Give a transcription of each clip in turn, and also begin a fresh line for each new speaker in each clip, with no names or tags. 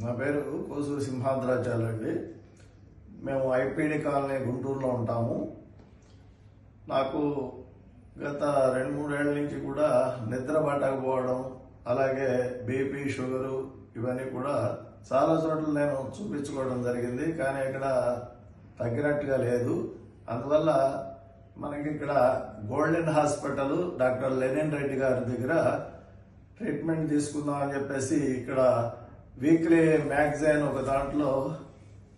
నా పేరు కోసూరి సింహాద్రాచార్య అండి. మేము ఐపీడీ కాలనీ గుంటూరులో ఉంటాము. నాకు గత 2-3 ఏళ్ల నుంచి కూడా నిద్ర పట్టకపోవడం, అలాగే బీపీ, షుగరు ఇవన్నీ కూడా చాలా చోట్ల నేను చూపించుకోవడం జరిగింది. కానీ ఇక్కడ తగ్గినట్టుగా లేదు. అందువల్ల మనకి ఇక్కడ golden hospital doctor Lenin Reddy గారి దగ్గర ట్రీట్మెంట్ తీసుకుందాం అని చెప్పేసి ఇక్కడ వీక్లీ మ్యాగజైన్ ఒక దాంట్లో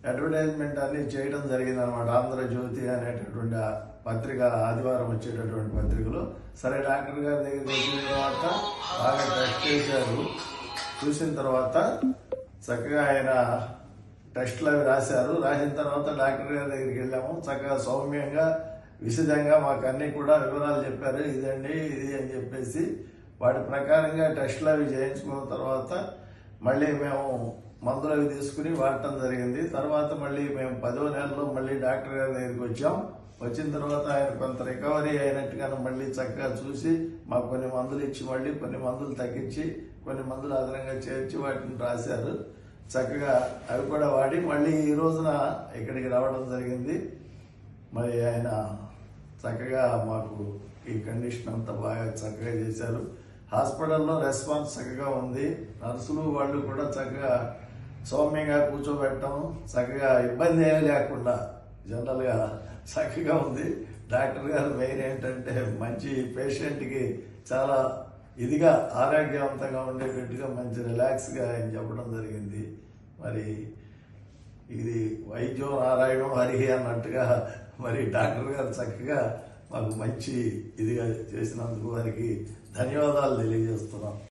అడ్వర్టైజ్మెంట్ అన్ని చేయడం జరిగింది అనమాట. ఆంధ్రజ్యోతి అనేటటువంటి పత్రిక, ఆదివారం వచ్చేటటువంటి పత్రికలో. సరే, డాక్టర్ గారి దగ్గరికి వచ్చిన తర్వాత బాగా టెస్ట్ చేశారు. చూసిన తర్వాత చక్కగా ఆయన టెస్టులు అవి రాశారు. రాసిన తర్వాత డాక్టర్ గారి దగ్గరికి వెళ్ళాము. చక్కగా సౌమ్యంగా, విశదంగా మాకు అన్ని కూడా వివరాలు చెప్పారు. ఇదండి ఇది అని చెప్పేసి వాటి ప్రకారంగా టెస్టులు అవి చేయించుకున్న తర్వాత మళ్ళీ మేము మందులు అవి తీసుకుని వాడటం జరిగింది. తర్వాత మళ్ళీ మేము 10వ నెలలో మళ్ళీ డాక్టర్ గారి దగ్గరికి వచ్చాం. వచ్చిన తర్వాత ఆయన కొంత రికవరీ అయినట్టుగాను మళ్ళీ చక్కగా చూసి మాకు కొన్ని మందులు ఇచ్చి, మళ్ళీ కొన్ని మందులు తగ్గించి, కొన్ని మందులు అదనంగా చేర్చి వాటిని రాశారు. చక్కగా అవి కూడా వాడి మళ్ళీ ఈ రోజున ఇక్కడికి రావడం జరిగింది. మరి ఆయన చక్కగా మాకు ఈ కండిషన్ అంతా బాగా చక్కగా చేశారు. హాస్పిటల్లో రెస్పాన్స్ చక్కగా ఉంది. నర్సులు వాళ్ళు కూడా చక్కగా సౌమ్యంగా కూర్చోబెట్టడం, చక్కగా ఇబ్బంది ఏమీ లేకుండా జనరల్గా చక్కగా ఉంది. డాక్టర్ గారు మెయిన్ ఏంటంటే మంచి పేషెంట్కి చాలా ఇదిగా ఆరోగ్యవంతంగా ఉండేటట్టుగా మంచి రిలాక్స్గా ఆయన చెప్పడం జరిగింది. మరి ఇది వైద్యం నారాయణం హరిహి అన్నట్టుగా మరి డాక్టర్ గారు చక్కగా మాకు మంచి ఇదిగా చేసినందుకు వారికి ధన్యవాదాలు తెలియజేస్తున్నాం.